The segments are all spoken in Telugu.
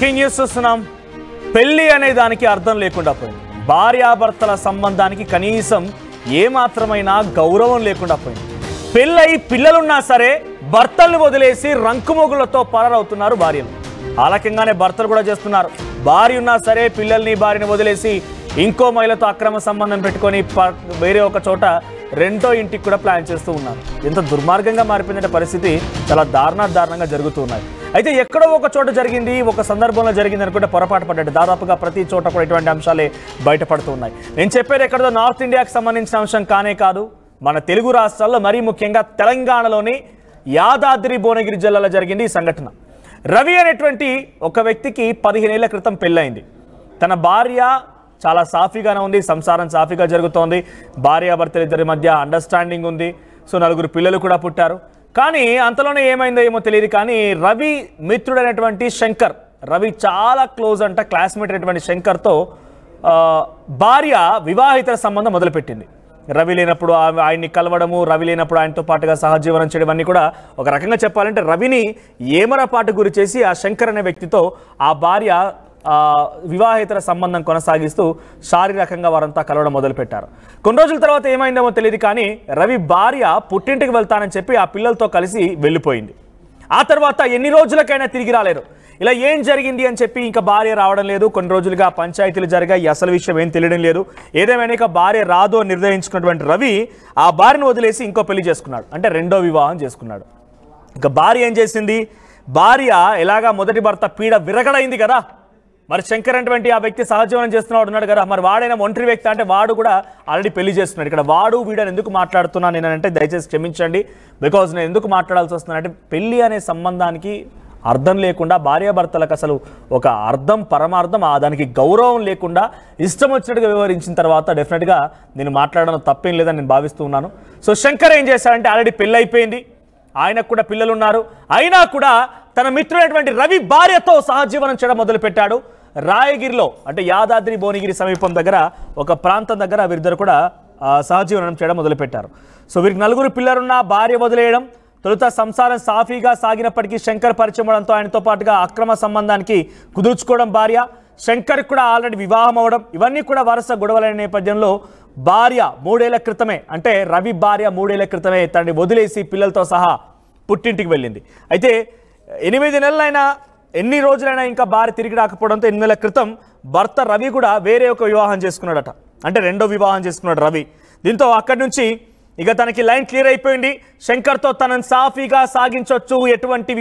బ్రేకింగ్ న్యూస్ చూస్తున్నాం. పెళ్లి అనే దానికి అర్థం లేకుండా పోయింది. భార్యాభర్తల సంబంధానికి కనీసం ఏమాత్రమైన గౌరవం లేకుండా పోయింది. పెళ్ళై పిల్లలున్నా సరే భర్తల్ని వదిలేసి రంకుమొగులతో పరారవుతున్నారు భార్యలు. ఆ రకంగానే భర్తలు కూడా చేస్తున్నారు. భార్య ఉన్నా సరే పిల్లల్ని భార్యని వదిలేసి ఇంకో మహిళతో అక్రమ సంబంధం పెట్టుకొని వేరే ఒక చోట రెండో ఇంటికి కూడా ప్లాన్ చేస్తూ ఉన్నారు. ఎంత దుర్మార్గంగా మారిపోయిందంటే పరిస్థితి చాలా దారుణంగా జరుగుతూ ఉన్నాయి. అయితే ఎక్కడో ఒక చోట జరిగింది, ఒక సందర్భంలో జరిగింది అనుకుంటే పొరపాటు పడ్డాడు. దాదాపుగా ప్రతి చోట కూడా ఇటువంటి అంశాలే బయటపడుతూ ఉన్నాయి. నేను చెప్పేది ఎక్కడో నార్త్ ఇండియాకి సంబంధించిన అంశం కానే కాదు, మన తెలుగు రాష్ట్రాల్లో మరీ ముఖ్యంగా తెలంగాణలోని యాదాద్రి భువనగిరి జిల్లాలో జరిగింది ఈ సంఘటన. రవి అనేటువంటి ఒక వ్యక్తికి 15 ఏళ్ల క్రితం పెళ్ళయింది. తన భార్య చాలా సాఫీగానే ఉంది, సంసారం సాఫీగా జరుగుతోంది. భార్యాభర్తలు ఇద్దరి మధ్య అండర్స్టాండింగ్ ఉంది. సో 4 పిల్లలు కూడా పుట్టారు. కానీ అంతలోనే ఏమైందో ఏమో తెలియదు, కానీ రవి మిత్రుడైనటువంటి శంకర్, రవి చాలా క్లోజ్ అంట, క్లాస్మేట్ అయినటువంటి శంకర్తో భార్య వివాహిత సంబంధం మొదలుపెట్టింది. రవి లేనప్పుడు ఆయన్ని కలవడము, రవి లేనప్పుడు ఆయనతో పాటుగా సహజీవనం చేయడం అన్నీ కూడా ఒక రకంగా చెప్పాలంటే రవిని ఏమరపాటు గురి చేసి ఆ శంకర్ అనే వ్యక్తితో ఆ భార్య వివాహేతర సంబంధం కొనసాగిస్తూ శారీరకంగా వారంతా కలవడం మొదలుపెట్టారు. కొన్ని రోజుల తర్వాత ఏమైందేమో తెలియదు, కానీ రవి భార్య పుట్టింటికి వెళ్తానని చెప్పి ఆ పిల్లలతో కలిసి వెళ్ళిపోయింది. ఆ తర్వాత ఎన్ని రోజులకైనా తిరిగి రాలేరు. ఇలా ఏం జరిగింది అని చెప్పి ఇంకా భార్య రావడం లేదు. కొన్ని రోజులుగా పంచాయతీలు జరిగాయి, అసలు విషయం ఏం తెలియడం లేదు. ఏదేమైనా ఇక భార్య రాదు అని నిర్ణయించుకున్నటువంటి రవి ఆ భార్యను వదిలేసి ఇంకో పెళ్లి చేసుకున్నాడు, అంటే రెండో వివాహం చేసుకున్నాడు. ఇక భార్య ఏం చేసింది, భార్య ఎలాగా మొదటి భర్త పీడ విరగడైంది కదా, మరి శంకర్ అటువంటి ఆ వ్యక్తి సహజీవనం చేస్తున్నాడు ఉన్నాడు కదా, మరి వాడైనా ఒంటరి వ్యక్తి అంటే వాడు కూడా ఆల్రెడీ పెళ్లి చేస్తున్నాడు. ఇక్కడ వాడు వీడని ఎందుకు మాట్లాడుతున్నాను నేనంటే దయచేసి క్షమించండి, బికాజ్ నేను ఎందుకు మాట్లాడాల్సి వస్తున్నానంటే పెళ్లి అనే సంబంధానికి అర్థం లేకుండా భార్యాభర్తలకు అసలు ఒక అర్థం పరమార్థం దానికి గౌరవం లేకుండా ఇష్టం వచ్చినట్టుగా వివరించిన తర్వాత డెఫినెట్గా నేను మాట్లాడడం తప్పేం లేదని నేను భావిస్తూ ఉన్నాను. సో శంకర్ ఏం చేశాడంటే ఆల్రెడీ పెళ్ళి అయిపోయింది, ఆయనకు కూడా పిల్లలు ఉన్నారు, అయినా కూడా తన మిత్రుడైనటువంటి రవి భార్యతో సహజీవనం చేయడం మొదలుపెట్టాడు. రాయగిరిలో అంటే యాదాద్రి భువనగిరి సమీపం దగ్గర ఒక ప్రాంతం దగ్గర వీరిద్దరు కూడా సహజీవనం చేయడం మొదలుపెట్టారు. సో వీరికి 4 పిల్లలున్న భార్య వదిలేయడం, తొలుత సంసారం సాఫీగా సాగినప్పటికీ శంకర్ పరిచయం అవడంతో ఆయనతో పాటుగా అక్రమ సంబంధానికి కుదుర్చుకోవడం భార్య, శంకర్ కూడా ఆల్రెడీ వివాహం అవ్వడం, ఇవన్నీ కూడా వరుస గొడవలైన నేపథ్యంలో భార్య 3 ఏళ్ల క్రితమే, అంటే రవి భార్య 3 ఏళ్ల క్రితమే తనని వదిలేసి పిల్లలతో సహా పుట్టింటికి వెళ్ళింది. అయితే 8 నెలలైనా ఎన్ని రోజులైనా ఇంకా భార్య తిరిగి రాకపోవడంతో 8 నెలల క్రితం భర్త రవి కూడా వేరే ఒక వివాహం చేసుకున్నాడట, అంటే రెండో వివాహం చేసుకున్నాడు రవి. దీంతో అక్కడి నుంచి ఇక తనకి లైన్ క్లియర్ అయిపోయింది, శంకర్తో తనని సాఫీగా సాగించవచ్చు, ఎటువంటి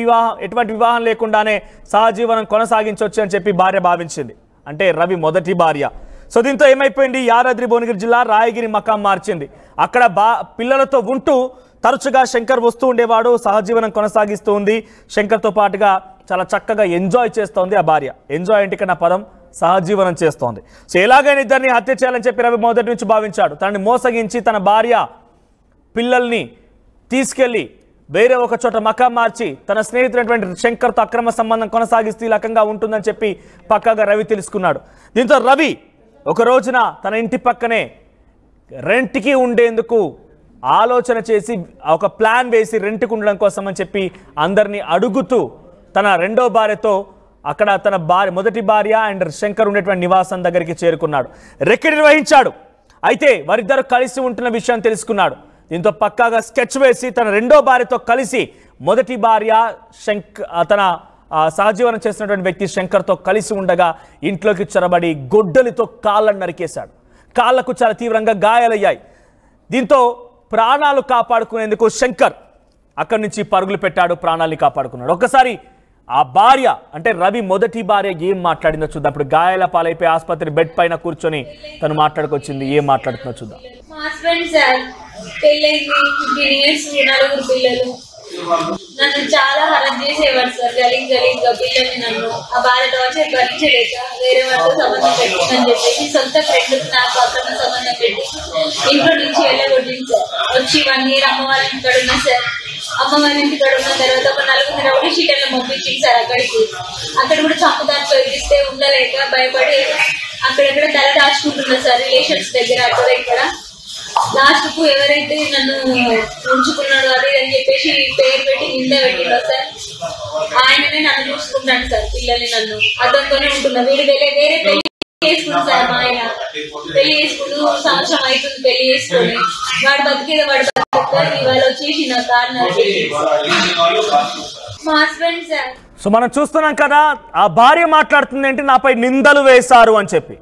వివాహం లేకుండానే సహజీవనం కొనసాగించవచ్చు అని చెప్పి భార్య భావించింది, అంటే రవి మొదటి భార్య. సో దీంతో ఏమైపోయింది, యాదాద్రి భువనగిరి జిల్లా రాయగిరి మకాం మార్చింది. అక్కడ పిల్లలతో ఉంటూ తరచుగా శంకర్ వస్తూ ఉండేవాడు, సహజీవనం కొనసాగిస్తూ ఉంది. శంకర్తో పాటుగా చాలా చక్కగా ఎంజాయ్ చేస్తోంది ఆ భార్య. ఎంజాయ్ అంటే నా పదం సహజీవనం చేస్తోంది. సో ఎలాగైనా ఇద్దరిని హత్య చేయాలని చెప్పి రవి మొదటి నుంచి భావించాడు. తనని మోసగించి తన భార్య పిల్లల్ని తీసుకెళ్లి వేరే ఒక చోట మకాం మార్చి తన స్నేహితుడైనటువంటి శంకర్తో అక్రమ సంబంధం కొనసాగిస్తూ ఈ రకంగా ఉంటుందని చెప్పి పక్కాగా రవి తెలుసుకున్నాడు. దీంతో రవి ఒక రోజున తన ఇంటి పక్కనే రెంట్కి ఉండేందుకు ఆలోచన చేసి ఒక ప్లాన్ వేసి రెంట్కి ఉండడం కోసం అని చెప్పి అందరినీ అడుగుతూ తన రెండో భార్యతో అక్కడ తన మొదటి భార్య అండ్ శంకర్ ఉండేటువంటి నివాసం దగ్గరికి చేరుకున్నాడు, రెక్కి నిర్వహించాడు. అయితే వారిద్దరు కలిసి ఉంటున్న విషయం తెలుసుకున్నాడు. దీంతో పక్కాగా స్కెచ్ వేసి తన రెండో భార్యతో కలిసి మొదటి భార్య తన సహజీవనం చేసినటువంటి వ్యక్తి శంకర్తో కలిసి ఉండగా ఇంట్లోకి చొరబడి గొడ్డలితో కాళ్ళను నరికేశాడు. కాళ్లకు చాలా తీవ్రంగా గాయాలయ్యాయి. దీంతో ప్రాణాలు కాపాడుకునేందుకు శంకర్ అక్కడి నుంచి పరుగులు పెట్టాడు, ప్రాణాలని కాపాడుకున్నాడు. ఒక్కసారి ఆ భార్య అంటే రవి మొదటి భార్య ఏం మాట్లాడిందో చూద్దాం. ఇప్పుడు గాయాల పాలైపోయి ఆసుపత్రి బెడ్ పైన కూర్చొని తను మాట్లాడుకొచ్చింది, ఏం మాట్లాడుతుందో చూద్దాం. నన్ను చాలా హరం చేసేవాడు సార్, గలీజ్గా పిల్లల్ని నన్ను ఆ భార్యతో వచ్చి భరించలేక వేరే వాళ్ళతో సంబంధం పెట్టిందని చెప్పేసి సొంత ఫ్రెండ్ నాకు అక్రమ సంబంధం పెట్టి ఇంట్లో నుంచి వెళ్ళగొట్టింది సార్. వచ్చి 1 year అమ్మ వాళ్ళ ఇంటికాడ ఉన్నా సార్. అమ్మ వాళ్ళ ఇంటికాడ ఉన్న తర్వాత ఒక 4 రౌడీ షీటర్లు పంపించింది సార్ అక్కడికి. అక్కడ కూడా చంపుదాన్ని ప్రయత్నిస్తే ఉండలేక భయపడి అక్కడెక్కడ తల దాచుకుంటున్నా సార్, రిలేషన్స్ దగ్గర అక్కడ ఇక్కడ. లాస్ట్ కు ఎవరైతే నన్ను ఉంచుకున్నాడు అది అని చెప్పేసి పేరు పెట్టి నింద పెట్టిండో సార్, ఆయననే నన్ను చూసుకుంటాను సార్. పిల్లల్ని నన్ను అతనితోనే ఉంటున్నా. వీడు వేరే పెళ్లి చేసుకున్నాడు సార్. మా ఆయన పెళ్లి చేసుకుంటూ సంవత్సరం అవుతుంది పెళ్లి చేసుకొని. వాడు బతికేది వాడు బతుకుతారు. ఇవాళ వచ్చేసి నా కారు మా హస్బెండ్ సార్. సో మనం చూస్తున్నాం కదా, ఆ భార్య మాట్లాడుతుంది ఏంటి, నాపై నిందలు వేశారు అని చెప్పి,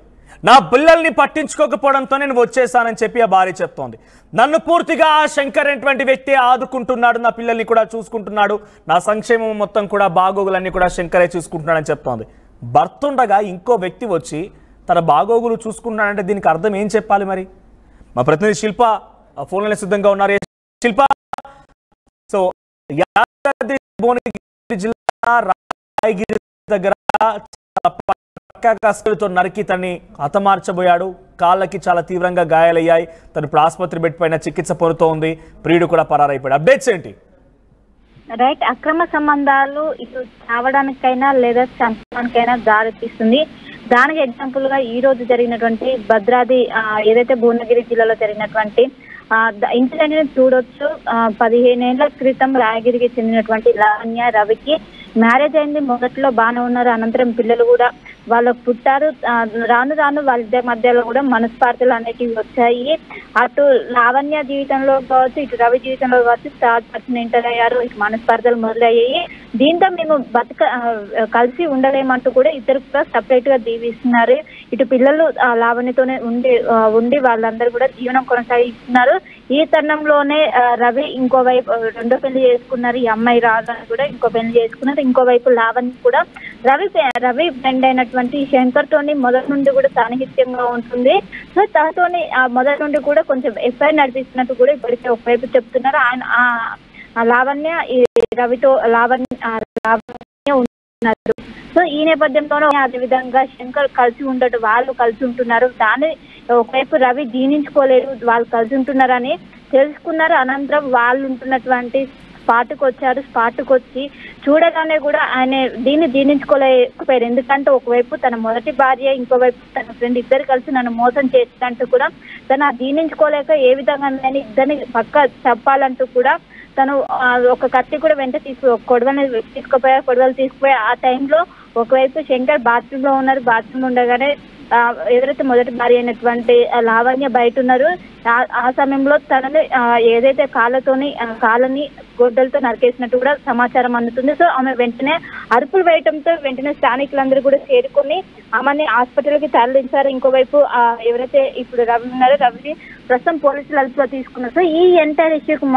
నా పిల్లల్ని పట్టించుకోకపోవడంతో నేను వచ్చేసానని చెప్పి ఆ భార్య చెప్తోంది. నన్ను పూర్తిగా ఆ శంకర్ అనేటువంటి వ్యక్తి ఆదుకుంటున్నాడు, నా పిల్లల్ని కూడా చూసుకుంటున్నాడు, నా సంక్షేమం మొత్తం కూడా బాగోగులన్నీ కూడా శంకరే చూసుకుంటున్నాడని చెప్తోంది. భర్త ఉండగా ఇంకో వ్యక్తి వచ్చి తన బాగోగులు చూసుకుంటున్నాడంటే దీనికి అర్థం ఏం చెప్పాలి మరి? మా ప్రతినిధి శిల్ప ఫోన్లో సిద్ధంగా ఉన్నారు. శిల్ప, సో యాదాద్రి భువనగిరి జిల్లా రాయగిరి దగ్గర కస్కలతో నరికి తనని హతమార్చబోయాడు. కాళ్ళకి చాలా తీవ్రంగా గాయాలయ్యాయి. తను ఇప్పుడు ఆసుపత్రి బెడ్ పైన చికిత్స పొందుతూ ఉంది. ప్రియుడు కూడా పరారైపోయాడు. అప్డేట్స్ ఏంటి? రైట్, అక్రమ సంబంధాలు ఇటు చావడానికైనా లేదా చంపడానికైనా దారి తీస్తుంది. దానికి ఎగ్జాంపుల్ గా ఈ రోజు జరిగినటువంటి భద్రాద్రి ఏదైతే భువనగిరి జిల్లాలో జరిగినటువంటి ఇన్సిడెంట్ చూడొచ్చు. 15 ఏళ్ల క్రితం రాయగిరికి చెందినటువంటి లావణ్య రవికి మ్యారేజ్ అయింది. మొదట్లో బాగానే ఉన్నారు. అనంతరం పిల్లలు కూడా వాళ్ళకు పుట్టారు. రాను రాను వాళ్ళిద్దరి మధ్యలో కూడా మనస్పార్థలు అనేటివి వచ్చాయి. అటు లావణ్య జీవితంలో కావచ్చు, ఇటు రవి జీవితంలో కావచ్చు థర్డ్ పర్సన్ ఎంటర్ అయ్యారు. ఇటు మనస్పార్థలు మొదలయ్యాయి. దీంతో మేము కలిసి ఉండలేమంటూ కూడా ఇద్దరు కూడా సపరేట్ గా దీవిస్తున్నారు. ఇటు పిల్లలు లావణ్యతోనే ఉండి వాళ్ళందరూ కూడా జీవనం కొనసాగిస్తున్నారు. ఈ తరుణంలోనే రవి ఇంకోవైపు రెండో పెళ్లి చేసుకున్నారు. ఈ అమ్మాయి రాదని కూడా ఇంకో పెళ్లి చేసుకున్నారు. ఇంకోవైపు లావణ్య కూడా రవి ఫ్రెండ్ అయినటువంటి శంకర్ తోని మొదటి నుండి కూడా సాన్నిహిత్యంగా ఉంటుంది. సో తనతోని మొదటి నుండి కూడా కొంచెం ఎఫ్ఐఆర్ నడిపిస్తున్నట్టు కూడా ఇప్పటికే ఒకవైపు చెప్తున్నారు. ఆయన లావణ్య ఈ రవితో లావణ్య ఉన్నారు. సో ఈ నేపథ్యంలోనే అదే విధంగా శంకర్ వాళ్ళు కలిసి ఉంటున్నారు. దాన్ని ఒకవైపు రవి జీర్ణించుకోలేదు, వాళ్ళు కలిసి ఉంటున్నారని తెలుసుకున్నారు. అనంతరం వాళ్ళు ఉంటున్నటువంటి స్పాట్కి వచ్చారు. స్పాట్కి వచ్చి చూడగానే కూడా ఆయన దీన్ని జీర్ణించుకోలేకపోయారు. ఎందుకంటే ఒకవైపు తన మొదటి భార్య, ఇంకోవైపు తన ఫ్రెండ్ ఇద్దరు కలిసి నన్ను మోసం చేసినట్టు కూడా తను జీర్ణించుకోలేక ఏ విధంగా ఇద్దరిని పక్క చెప్పాలంటూ కూడా తను ఒక కత్తి కూడా వెంట కొడవలు తీసుకుపోయి ఆ టైంలో ఒకవైపు శంకర్ బాత్రూమ్ లో ఉన్నారు. బాత్రూమ్ ఉండగానే ఎవరైతే మొదటి భార్య అయినటువంటి లావణ్య బయట ఉన్నారు. ఆ సమయంలో తనని ఏదైతే కాళ్ళని గొడ్డలతో నరికేసినట్టు కూడా సమాచారం అందుతుంది. సో ఆమె వెంటనే అరుపులు వేయటంతో వెంటనే స్థానికులందరూ కూడా చేరుకొని ఆమెని హాస్పిటల్కి తరలించారు. ఇంకోవైపు ఎవరైతే ఇప్పుడు రవి ఉన్నారో రవిని ప్రస్తుతం పోలీసులు అదుపులో తీసుకున్నారు. సో ఈ ఎంటైర్ ఇష్యూకి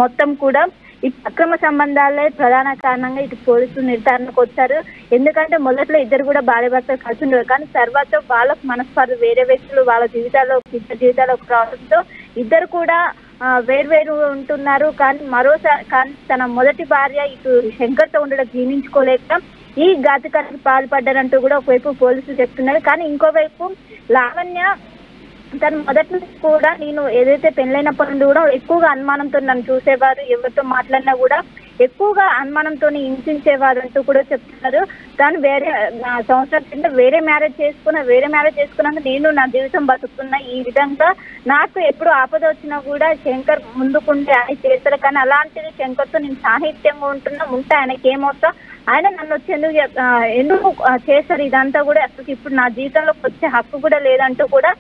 మొత్తం కూడా ఈ అక్రమ సంబంధాలే ప్రధాన కారణంగా ఇటు పోలీసులు నిర్ధారణకు వచ్చారు. ఎందుకంటే మొదట్లో ఇద్దరు కూడా భార్య భర్తలు కలిసి ఉండరు. కానీ తర్వాత వాళ్ళకు మనస్పార్థ వేరే వ్యక్తులు వాళ్ళ జీవితాల్లోకి రావడంతో ఇద్దరు కూడా వేర్వేరు ఉంటున్నారు. కానీ తన మొదటి భార్య ఇటు శంకర్తో ఉండడం జీర్ణించుకోలేక ఈ ఘాతుకానికి పాల్పడ్డారంటూ కూడా ఒకవైపు పోలీసులు చెప్తున్నారు. కానీ ఇంకోవైపు లావణ్య తను మొదటి నుంచి కూడా నేను ఏదైతే పెళ్ళైనప్పటి నుండి కూడా ఎక్కువగా అనుమానంతో నన్ను చూసేవారు. ఎవరితో మాట్లాడినా కూడా ఎక్కువగా అనుమానంతో హింసించేవారు అంటూ కూడా చెప్తున్నారు. తను వేరే సంవత్సరాల కింద వేరే మ్యారేజ్ చేసుకున్నాక నేను నా జీవితం బతుకుతున్నా. ఈ విధంగా నాకు ఎప్పుడు ఆపద వచ్చినా కూడా శంకర్ ముందుకుంటే ఆయన చేస్తారు. కానీ అలాంటిది శంకర్తో నేను సాహిత్యంగా ఉంటే ఆయనకి ఏమవుతా, ఆయన నన్ను వచ్చి ఎందుకు చేస్తారు ఇదంతా కూడా అసలు ఇప్పుడు నా జీవితంలోకి వచ్చే హక్కు కూడా లేదంటూ కూడా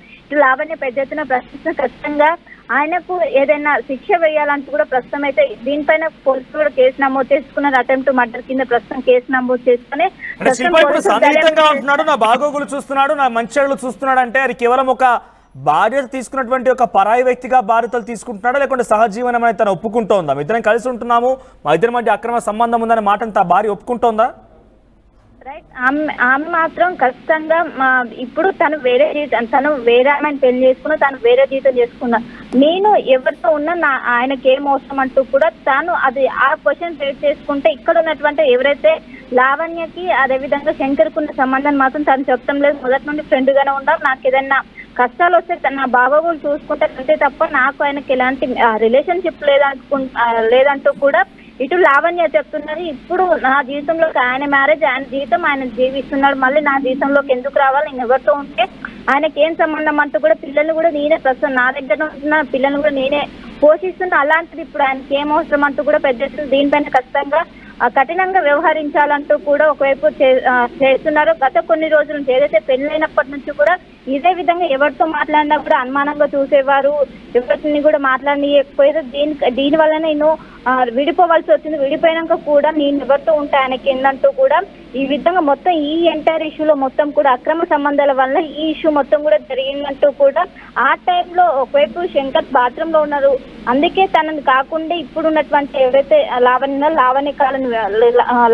లావణ్య పెద్ద ఎత్తున ప్రశ్నిస్తున్న. ఖచ్చితంగా ఆయనకు ఏదైనా శిక్ష వేయాలంటూ కూడా ప్రస్తుతం అయితే దీనిపైన పోలీసులు కూడా కేసు నమోదు చేసుకున్నారు. అటెంప్ట్ మర్డర్ కింద ప్రస్తుతం కేసు నమోదు చేసుకుని నా బాగోగులు చూస్తున్నాడు, నా మంచిళ్ళు చూస్తున్నాడు అంటే అది కేవలం ఒక బాధ్యత తీసుకున్నటువంటి ఒక పరాయి వ్యక్తిగా బాధ్యతలు తీసుకుంటున్నాడా, లేకుంటే సహజీవనం అనేది తను ఒప్పుకుంటోందా? ఇద్దరం కలిసి ఉంటున్నాము, మా ఇద్దరి మధ్య అక్రమ సంబంధం ఉందనే మాటను తా భార్య ఒప్పుకుంటోందా? రైట్, ఆమె మాత్రం ఖచ్చితంగా ఇప్పుడు తను వేరే ఆమెను పెళ్లి చేసుకున్నా, తను వేరే జీవితం చేసుకున్నా, నేను ఎవరితో ఉన్నా ఆయనకి ఏం అవసరం అంటూ కూడా తాను అది ఆ క్వశ్చన్ రేట్ చేసుకుంటే ఇక్కడ ఉన్నటువంటి ఎవరైతే లావణ్యకి అదేవిధంగా శంకర్కున్న సంబంధాన్ని మాత్రం తను చెప్పడం లేదు. మొదటి నుండి ఫ్రెండ్ గానే ఉన్నాం, నాకు ఏదైనా కష్టాలు వస్తే నా బాగోగులు చూసుకుంటే అంతే తప్ప నాకు ఆయనకి ఎలాంటి రిలేషన్షిప్ లేదంటూ కూడా ఇటు లావణ్య చెప్తున్నది, ఇప్పుడు నా జీవితంలోకి ఆయన మ్యారేజ్, ఆయన జీవితం ఆయన జీవిస్తున్నాడు, మళ్ళీ నా జీవితంలోకి ఎందుకు రావాలి, నేను ఎవరితో ఉంటే ఆయనకి ఏం సంబంధం అంటూ కూడా పిల్లల్ని కూడా నేనే ప్రస్తుతం నా దగ్గర ఉంటున్న పిల్లల్ని కూడా నేనే పోషిస్తున్నా, అలాంటిది ఇప్పుడు ఆయనకి ఏం అవసరం అంటూ కూడా పెద్ద ఎత్తున దీనిపైన ఖచ్చితంగా కఠినంగా వ్యవహరించాలంటూ కూడా ఒకవైపు చేస్తున్నారు. గత కొన్ని రోజుల నుంచి ఏదైతే పెళ్ళైనప్పటి నుంచి కూడా ఇదే విధంగా ఎవరితో మాట్లాడినా కూడా అనుమానంగా చూసేవారు, ఎవరిని కూడా మాట్లాడనీయకపోయేది. దీని వల్ల నేను విడిపోవాల్సి వచ్చింది, విడిపోయినాక కూడా నేను ఎవరితో ఉంటే ఆయనకి ఏందంటూ కూడా ఈ విధంగా మొత్తం ఈ ఎంటైర్ ఇష్యూలో మొత్తం కూడా అక్రమ సంబంధాల వల్ల ఈ ఇష్యూ మొత్తం కూడా జరిగిందంటూ కూడా ఆ టైంలో ఒకవైపు శంకర్ బాత్రూమ్ లో ఉన్నారు, అందుకే తనని కాకుండా ఇప్పుడు ఉన్నటువంటి ఎవరైతే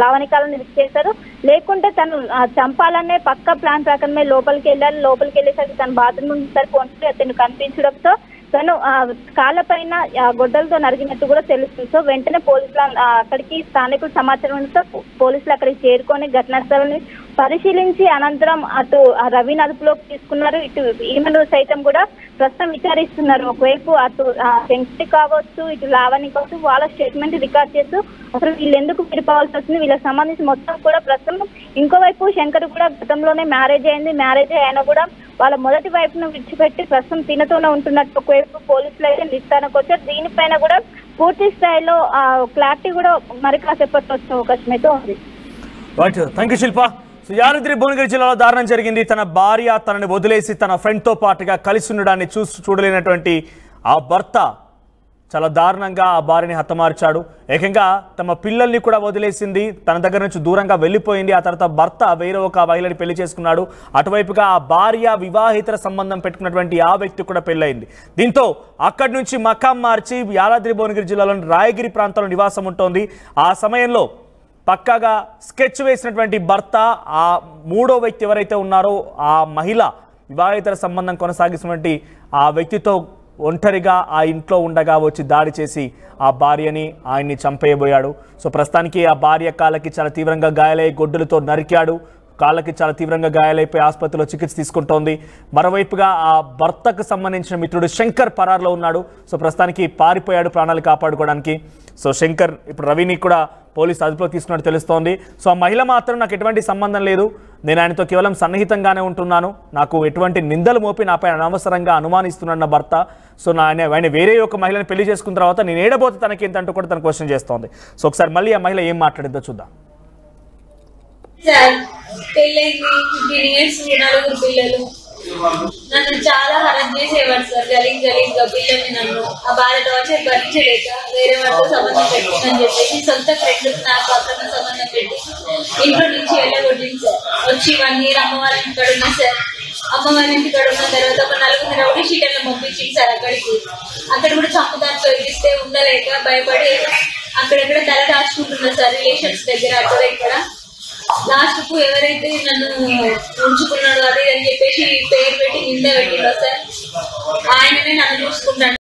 లావణికాలను చేశారు, లేకుంటే తను చంపాలనే పక్క ప్లాన్ ప్రకారమే లోపలికి వెళ్ళాలి. లోపలికి వెళ్ళేసరికి తను బాత్రూమ్ ఉండేసరికి ఒంటరి అతను కనిపించడంతో తను కాళ్ళ పైన గొడ్డలతో నరిగినట్టు కూడా తెలుస్తుంది. సో వెంటనే పోలీసులు అక్కడికి స్థానికులు సమాచారంతో పోలీసులు అక్కడికి చేరుకొని ఘటనా స్థలాన్ని పరిశీలించి అనంతరం అటు రవిని అదుపులోకి తీసుకున్నారు. ఇటు ఈమెను సైతం కూడా ప్రస్తుతం విచారిస్తున్నారు. ఒకవైపు అటు శంకర్ కావచ్చు, ఇటు లావణి కావచ్చు, వాళ్ళ స్టేట్మెంట్ రికార్డ్ చేస్తూ అసలు వీళ్ళు ఎందుకు విడిపోవాల్సి వచ్చింది, వీళ్ళకి సంబంధించి మొత్తం కూడా ప్రస్తుతం ఇంకోవైపు శంకర్ కూడా గతంలోనే మ్యారేజ్ అయింది, మ్యారేజ్ అయినా కూడా వాళ్ళ మొదటి వైపును విడిచిపెట్టి ప్రస్తుతం తినతోనే ఉంటున్నట్టు ఒకవైపు పోలీసులు అయితే నిర్ధారణకు వచ్చారు. దీనిపైన కూడా పూర్తి స్థాయిలో క్లారిటీ కూడా మరి కాసేపట్లో వచ్చే అవకాశం అయితే ఉంది. థ్యాంక్ యూ శిల్ప. యాదాద్రి భువనగిరి జిల్లాలో దారుణం జరిగింది. తన భార్య తనని వదిలేసి తన ఫ్రెండ్తో పాటుగా కలిసి ఉండడాన్ని చూడలేనటువంటి ఆ భర్త చాలా దారుణంగా ఆ భార్యని హతమార్చాడు. ఏకంగా తమ పిల్లల్ని కూడా వదిలేసింది, తన దగ్గర నుంచి దూరంగా వెళ్ళిపోయింది. ఆ తర్వాత భర్త వేరే ఒక మహిళని పెళ్లి చేసుకున్నాడు. అటువైపుగా ఆ భార్య వివాహితర సంబంధం పెట్టుకున్నటువంటి ఆ వ్యక్తి కూడా పెళ్ళయింది. దీంతో అక్కడి నుంచి మకాం మార్చి యాదాద్రి భువనగిరి జిల్లాలోని రాయగిరి ప్రాంతంలో నివాసం ఉంటోంది. ఆ సమయంలో పక్కాగా స్కెచ్ వేసినటువంటి భర్త, ఆ మూడో వ్యక్తి ఎవరైతే ఉన్నారో ఆ మహిళ వివాహితర సంబంధం కొనసాగిస్తున్నటువంటి ఆ వ్యక్తితో ఒంటరిగా ఆ ఇంట్లో ఉండగా వచ్చి దాడి చేసి ఆ భార్యని ఆయన్ని చంపేయబోయాడు. సో ప్రస్తుతానికి ఆ భార్య కాళ్ళకి చాలా తీవ్రంగా గాయాలై గొడ్డలతో నరికాడు. కాళ్ళకి చాలా తీవ్రంగా గాయాలైపోయి ఆసుపత్రిలో చికిత్స తీసుకుంటోంది. మరోవైపుగా ఆ భర్తకు సంబంధించిన మిత్రుడు శంకర్ పరారులో ఉన్నాడు. సో ప్రస్తుతానికి పారిపోయాడు ప్రాణాలు కాపాడుకోవడానికి. సో శంకర్ ఇప్పుడు రవిని కూడా పోలీసు అదుపులో తీసుకున్నట్టు తెలుస్తోంది. సో ఆ మహిళ మాత్రం నాకు ఎటువంటి సంబంధం లేదు, నేను ఆయనతో కేవలం సన్నిహితంగానే ఉంటున్నాను, నాకు ఎటువంటి నిందలు మోపి నాపై అనవసరంగా అనుమానిస్తున్న భర్త. సో ఆయన వేరే ఒక మహిళని పెళ్లి చేసుకున్న తర్వాత నేను ఏడబోతే తనకి ఏంటంటూ కూడా తన క్వశ్చన్ చేస్తోంది. సో ఒకసారి మళ్ళీ ఆ మహిళ ఏం మాట్లాడిందో చూద్దాం. పెళ్ళైంది, 15 years, 4 పిల్లలు. నన్ను చాలా హరం చేసేవాడు సార్, గలీజ్గా పిల్లల్ని నన్ను ఆ బాధ టార్చర్ భరించలేక వేరే వాళ్ళతో సంబంధం పెట్టుకుందని చెప్పేసి సొంత ఫ్రెండ్ నాకు అక్కడ సంబంధం పెట్టి ఇంట్లో నుంచి వెళ్ళగొట్టింది సార్. వచ్చి 1 year అమ్మ వాళ్ళ ఇంటికాడ ఉన్నా సార్. అమ్మ వాళ్ళ ఇంటికాడ ఉన్న తర్వాత ఒక 4 రౌడీ షీటర్లు పంపించింది సార్ అక్కడికి. అక్కడ కూడా చంపుదాన్ని చదివిస్తే ఉండలేక భయపడి అక్కడెక్కడ తల దాచుకుంటున్నా సార్, రిలేషన్స్ దగ్గర అక్కడ ఇక్కడ. లాస్ట్ కు ఎవరైతే నన్ను ఉంచుకున్నాడు అది అని చెప్పేసి పేరు పెట్టి నింద పెట్టిందో సార్, ఆయననే నన్ను చూసుకుంటాను